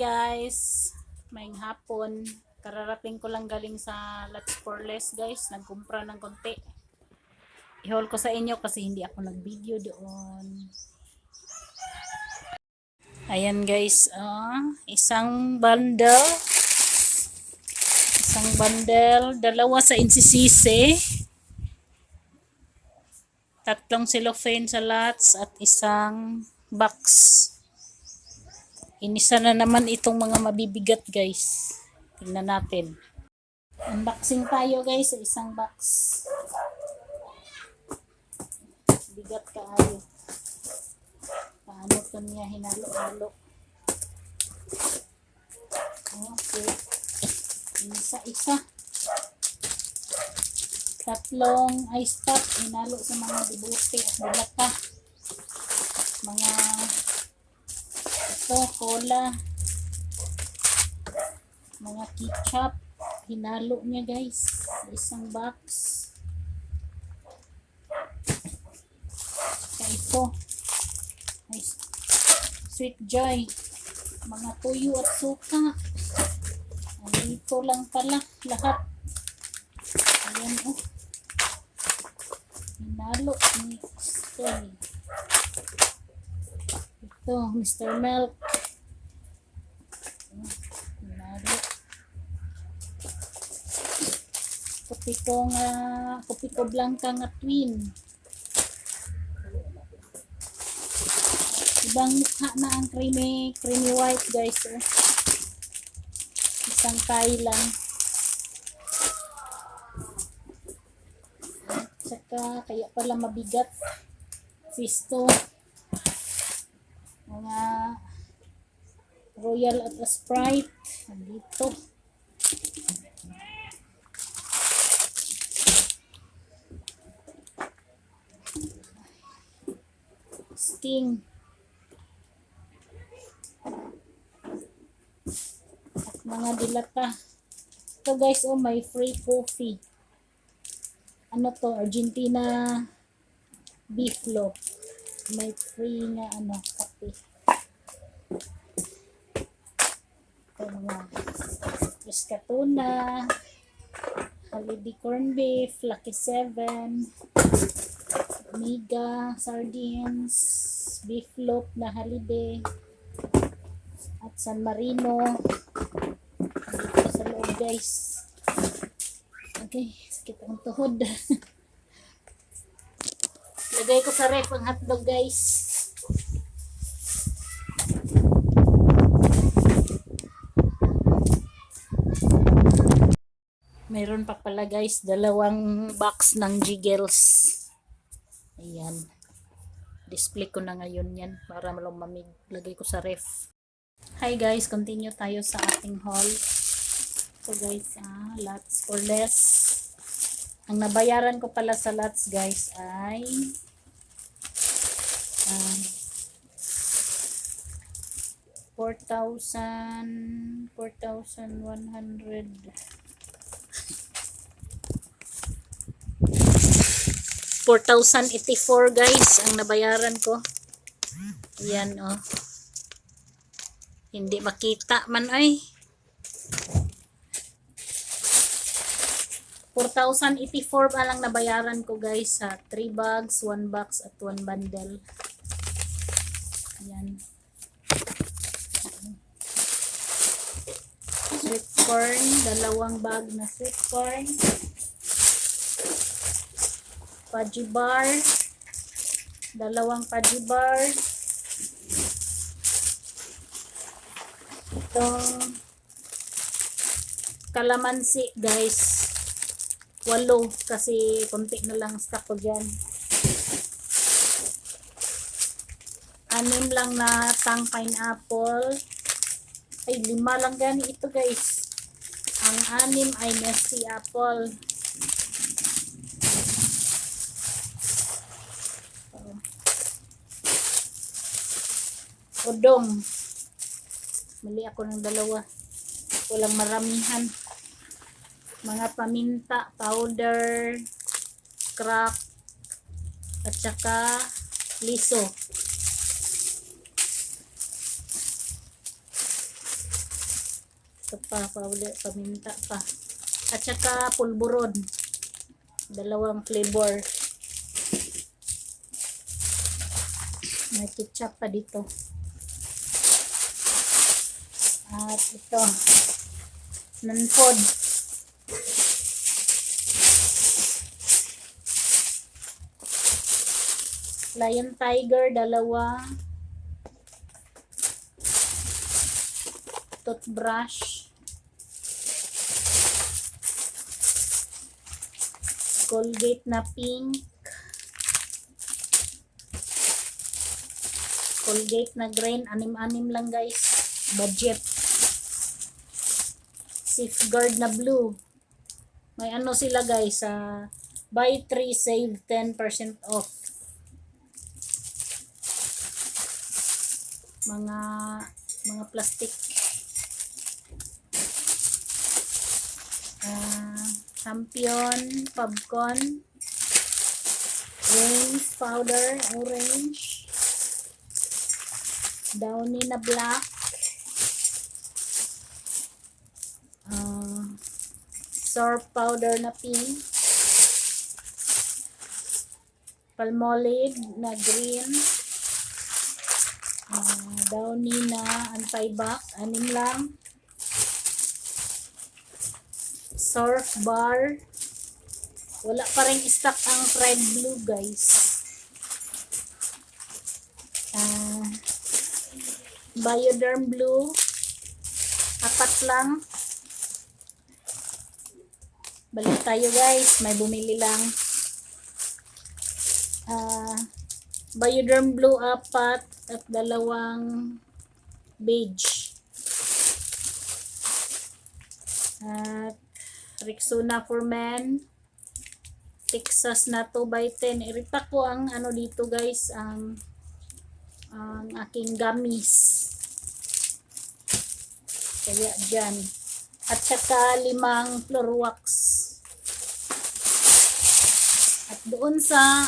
guys, maing hapon. Kararating ko lang galing sa Lots for Less guys. Nagkumpra ng konti. I-haul ko sa inyo kasi hindi ako nag-video doon. Ayan guys, isang bundle. Dalawa sa insisisi. Tatlong cellophane sa Lots at isang box. Inisa na naman itong mga mabibigat guys. Tingnan natin. Unboxing tayo guys sa isang box. Bigat kaayo. Paano ito niya hinalo-halo. Okay. Isa-isa. Tatlong ice pop. Hinalo sa mga dibuti at dilata. Mga ito, cola. Mga ketchup. Hinalo niya guys. Isang box. Ito. Sweet Joy. Mga tuyo at suka. Dito lang pala lahat. Ayan oh. Hinalo ni Stay. Ito, Mr. Milk. Hinalo. Kopi ko blanca nga twin. Ibang mukha na ang creamy white guys. Isang tayo lang. At saka kaya pala mabigat. Fisto. Mga Royal at Sprite. Nandito. Sting. At mga dilata. Ito guys, oh, may free coffee. Ano to? Argentina beef loaf. May free nga kape. Ito mga Pescatuna, Holiday corn beef, Lucky 7, Mega sardines, beef loaf na holiday, at San Marino. Dito sa loob guys. Okay, sakit ang tuhod. Lagay ko sa ref ang hotdog guys. Mayroon pa pala guys, dalawang box ng Jiggles. Ayan. Display ko na ngayon yan para malumamig. Lagay ko sa ref. Hi guys, continue tayo sa ating haul. So guys, Lots for Less. Ang nabayaran ko pala sa Lots guys ay 4,100 4,084 guys ang nabayaran ko. Ayan oh. Hindi makita man ay. 4,084 pa lang nabayaran ko guys sa 3 bags, 1 box at 1 bundle. Ayan. Sweet corn, dalawang bag na sweet corn. Fudgy bar, dalawang fudgy bar. Itong kalamansi guys, 8 kasi konti na lang stock ko dyan. 6 lang na tang pineapple. Ay 5 lang gani ito guys. Ang 6 ay Nesty apple. Udong. Mali ako ng dalawa. Walang maramihan. Mga paminta, powder, crack, at saka liso. Ito pa, paminta pa. At saka pulburon. Dalawang flavor. May ketchup pa dito. At ito. Nanfod. Lion Tiger, dalawa. Toothbrush. Colgate na pink. Colgate na green. Anim-anim lang guys. Budget. Safeguard na blue. May ano sila guys. Buy 3 save 10% off. Mga plastic. Champion Popcorn. Range powder orange. Downy na black. Surf powder na pink. Palmolive na green. Downy na anti-bac, 6 lang. Surf bar. Wala pa rin stock ang Pride Blue guys. Bioderm Blue. 4 lang. Balik tayo guys. May bumili lang. Bioderm Blue 4 at 2 beige. At Rexona for Men. Texas na 2x10. Irita ko ang ano dito guys, ang aking gummies. Kaya dyan. At saka 5 floor wax. At doon sa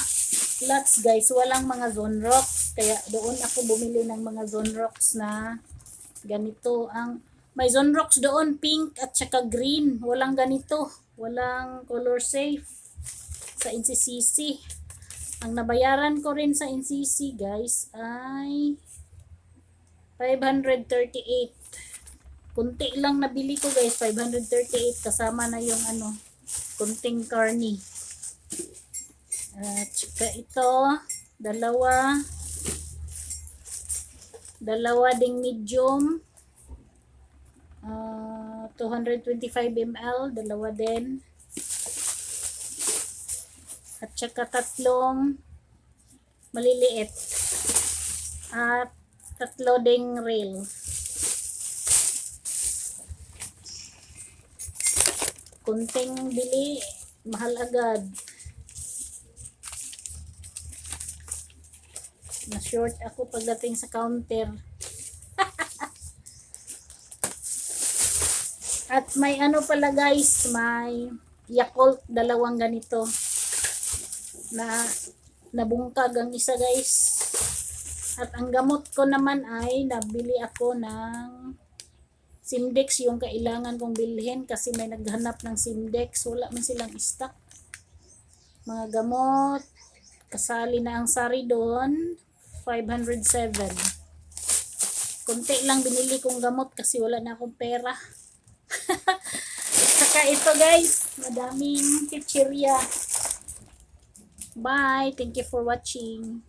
lots guys, walang mga zone rocks. Kaya doon ako bumili ng mga zone rocks na ganito. May zone rocks doon, pink at saka green. Walang ganito. Walang color safe sa NCCC. Ang nabayaran ko rin sa NCC guys ay 538. Kunti lang nabili ko guys, 538 kasama na yung kunting carne. At saka ito, dalawa ding medium, 225 ml, dalawa din. At saka 3 maliliit. At 3 ding rail. Kunting bili, mahal agad. Na-short ako pagdating sa counter. At may pala guys, may Yakult, 2 ganito. Na nabungkag ang isa guys. At ang gamot ko naman ay nabili ako ng Simdex, yung kailangan kong bilhin kasi may naghanap ng Simdex. Wala man silang stock. Mga gamot, kasali na ang sari doon, 507. Kunti lang binili kong gamot kasi wala na akong pera. Saka ito guys, madaming chichirya. Bye, thank you for watching.